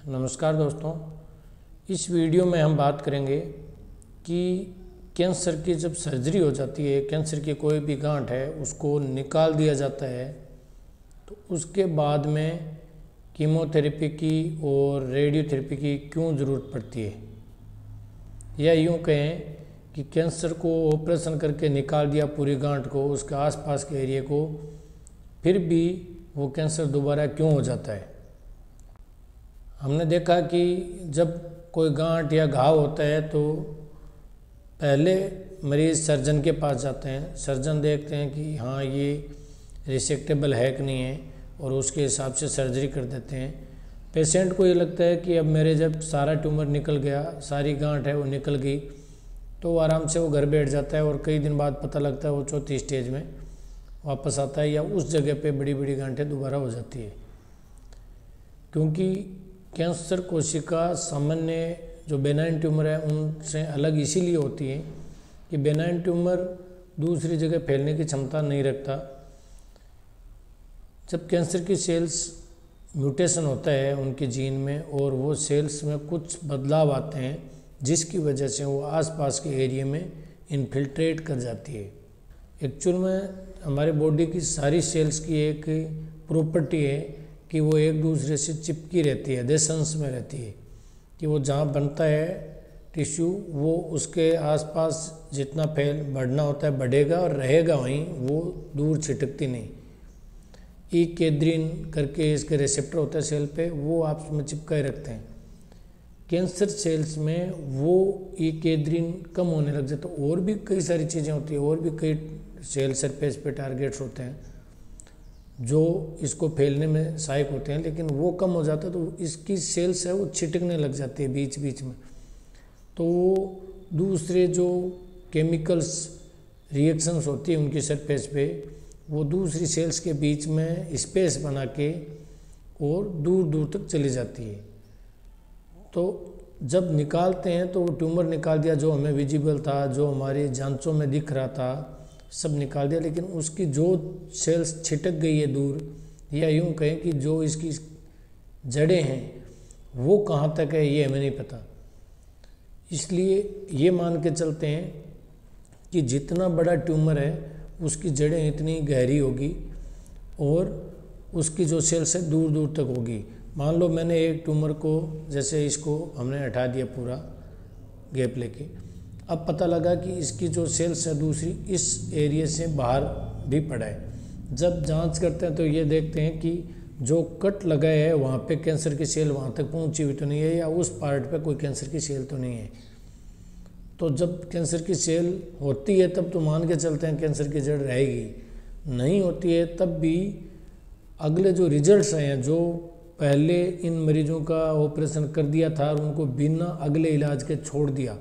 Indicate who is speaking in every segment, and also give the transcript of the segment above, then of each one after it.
Speaker 1: नमस्कार दोस्तों, इस वीडियो में हम बात करेंगे कि कैंसर की जब सर्जरी हो जाती है, कैंसर की कोई भी गांठ है उसको निकाल दिया जाता है तो उसके बाद में कीमोथेरेपी की और रेडियोथेरेपी की क्यों ज़रूरत पड़ती है। या यूँ कहें कि कैंसर को ऑपरेशन करके निकाल दिया पूरी गांठ को, उसके आसपास के एरिया को, फिर भी वो कैंसर दोबारा क्यों हो जाता है। हमने देखा कि जब कोई गांठ या घाव होता है तो पहले मरीज़ सर्जन के पास जाते हैं। सर्जन देखते हैं कि हाँ ये रिसेक्टेबल है कि नहीं है और उसके हिसाब से सर्जरी कर देते हैं। पेशेंट को ये लगता है कि अब मेरे जब सारा ट्यूमर निकल गया, सारी गांठ है वो निकल गई, तो आराम से वो घर बैठ जाता है और कई दिन बाद पता लगता है वो चौथी स्टेज में वापस आता है या उस जगह पे बड़ी बड़ी गांठें दोबारा हो जाती है। क्योंकि कैंसर कोशिका सामान्य जो बेनाइन ट्यूमर है उनसे अलग इसीलिए होती है कि बेनाइन ट्यूमर दूसरी जगह फैलने की क्षमता नहीं रखता। जब कैंसर की सेल्स म्यूटेशन होता है उनके जीन में और वो सेल्स में कुछ बदलाव आते हैं जिसकी वजह से वो आसपास के एरिया में इन्फिल्ट्रेट कर जाती है। एक्चुअल में हमारे बॉडी की सारी सेल्स की एक प्रॉपर्टी है कि वो एक दूसरे से चिपकी रहती है, एडेशंस में रहती है, कि वो जहाँ बनता है टिश्यू वो उसके आसपास जितना फैल बढ़ना होता है बढ़ेगा और रहेगा वहीं, वो दूर छिटकती नहीं। ई केद्रीन करके इसके रिसेप्टर होता है सेल पे, वो आपस में चिपकाए रखते हैं। कैंसर सेल्स में वो ई केद्रीन कम होने लग जाता है। और भी कई सारी चीज़ें होती है, और भी कई सेल सरफेस पे टारगेट्स होते हैं जो इसको फैलने में सहायक होते हैं, लेकिन वो कम हो जाता है तो इसकी सेल्स है वो छिटकने लग जाती है बीच बीच में। तो वो दूसरे जो केमिकल्स रिएक्शंस होती है उनकी सरफेस पे, वो दूसरी सेल्स के बीच में स्पेस बना के और दूर दूर तक चली जाती है। तो जब निकालते हैं तो वो ट्यूमर निकाल दिया जो हमें विजिबल था, जो हमारी जांचों में दिख रहा था, सब निकाल दिया, लेकिन उसकी जो सेल्स छिटक गई है दूर, या यूँ कहें कि जो इसकी जड़ें हैं वो कहाँ तक है ये हमें नहीं पता। इसलिए ये मान के चलते हैं कि जितना बड़ा ट्यूमर है उसकी जड़ें इतनी गहरी होगी और उसकी जो सेल्स है दूर दूर तक होगी। मान लो मैंने एक ट्यूमर को, जैसे इसको हमने हटा दिया पूरा गैप लेके, अब पता लगा कि इसकी जो सेल्स है दूसरी इस एरिया से बाहर भी पड़ा है। जब जांच करते हैं तो ये देखते हैं कि जो कट लगाए है वहाँ पे कैंसर की सेल वहाँ तक पहुँची हुई तो नहीं है, या उस पार्ट पे कोई कैंसर की सेल तो नहीं है। तो जब कैंसर की सेल होती है तब तो मान के चलते हैं कैंसर की जड़ रहेगी, नहीं होती है तब भी अगले जो रिजल्ट्स आए हैं, जो पहले इन मरीजों का ऑपरेशन कर दिया था और उनको बिना अगले इलाज के छोड़ दिया,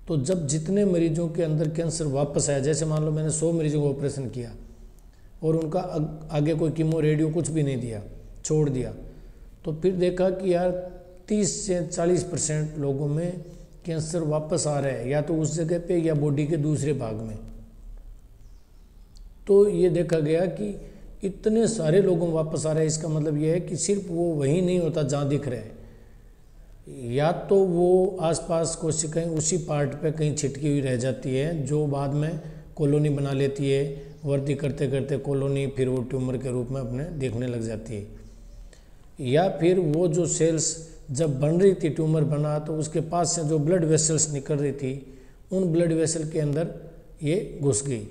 Speaker 1: तो जब जितने मरीजों के अंदर कैंसर वापस आया, जैसे मान लो मैंने 100 मरीजों को ऑपरेशन किया और उनका आगे कोई कीमो रेडियो कुछ भी नहीं दिया, छोड़ दिया, तो फिर देखा कि यार 30 से 40% लोगों में कैंसर वापस आ रहा है, या तो उस जगह पे या बॉडी के दूसरे भाग में। तो ये देखा गया कि इतने सारे लोगों में वापस आ रहा है, इसका मतलब ये है कि सिर्फ वो वही नहीं होता जहाँ दिख रहा है, या तो वो आसपास कोशिकाएं उसी पार्ट पे कहीं छिटकी हुई रह जाती है जो बाद में कॉलोनी बना लेती है, वृद्धि करते करते कॉलोनी फिर वो ट्यूमर के रूप में अपने दिखने लग जाती है, या फिर वो जो सेल्स जब बन रही थी, ट्यूमर बना तो उसके पास से जो ब्लड वेसल्स निकल रही थी उन ब्लड वेसल के अंदर ये घुस गई।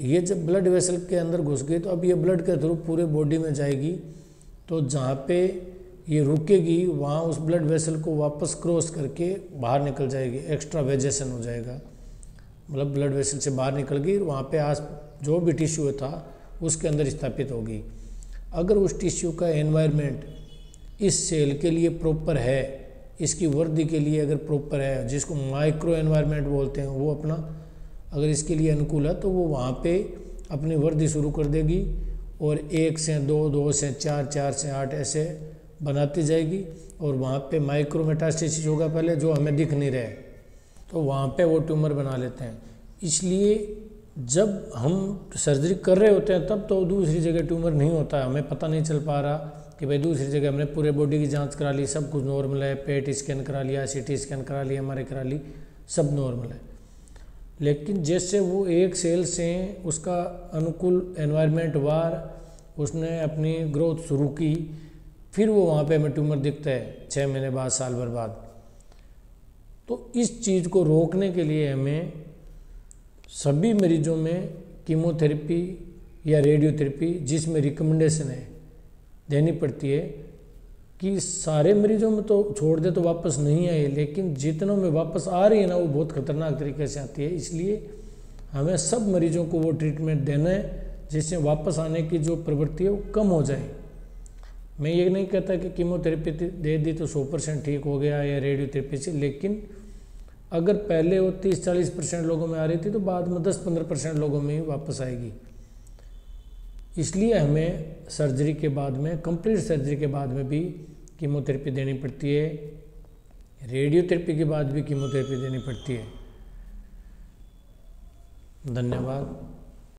Speaker 1: ये जब ब्लड वेसल के अंदर घुस गई तो अब ये ब्लड के थ्रू पूरे बॉडी में जाएगी, तो जहाँ पे ये रुकेगी वहाँ उस ब्लड वेसल को वापस क्रॉस करके बाहर निकल जाएगी, एक्स्ट्रा वेजेशन हो जाएगा, मतलब ब्लड वेसल से बाहर निकल गई, वहाँ पे आस जो भी टिश्यू था उसके अंदर स्थापित होगी। अगर उस टिश्यू का एनवायरनमेंट इस सेल के लिए प्रॉपर है, इसकी वृद्धि के लिए अगर प्रॉपर है, जिसको माइक्रो एनवायरनमेंट बोलते हैं, वो अपना अगर इसके लिए अनुकूल है तो वो वहाँ पे अपनी वृद्धि शुरू कर देगी और 1 से 2, 2 से 4, 4 से 8 ऐसे बनाती जाएगी, और वहाँ पे माइक्रोमेटास्टेसिस होगा पहले जो हमें दिख नहीं रहा है, तो वहाँ पे वो ट्यूमर बना लेते हैं। इसलिए जब हम सर्जरी कर रहे होते हैं तब तो दूसरी जगह ट्यूमर नहीं होता है, हमें पता नहीं चल पा रहा कि भाई दूसरी जगह हमने पूरे बॉडी की जांच करा ली, सब कुछ नॉर्मल है, पेट स्कैन करा लिया, सीटी स्कैन करा लिया, हमारे करा ली, सब नॉर्मल है। लेकिन जैसे वो एक सेल से उसका अनुकूल एनवायरनमेंट वार उसने अपनी ग्रोथ शुरू की, फिर वो वहाँ पे हमें ट्यूमर दिखता है 6 महीने बाद, साल भर बाद। तो इस चीज़ को रोकने के लिए हमें सभी मरीजों में कीमोथेरेपी या रेडियोथेरेपी, जिसमें रिकमेंडेशन है, देनी पड़ती है कि सारे मरीजों में तो छोड़ दे तो वापस नहीं आए, लेकिन जितनों में वापस आ रही है ना वो बहुत खतरनाक तरीके से आती है। इसलिए हमें सब मरीजों को वो ट्रीटमेंट देना है जिससे वापस आने की जो प्रवृत्ति है वो कम हो जाए। मैं ये नहीं कहता कि कीमोथेरेपी दे दी तो 100% ठीक हो गया या रेडियोथेरेपी से, लेकिन अगर पहले वो 30-40% लोगों में आ रही थी तो बाद में 10-15% लोगों में ही वापस आएगी। इसलिए हमें सर्जरी के बाद में, कंप्लीट सर्जरी के बाद में भी कीमोथेरेपी देनी पड़ती है, रेडियोथेरेपी के बाद भी कीमोथेरेपी देनी पड़ती है। धन्यवाद।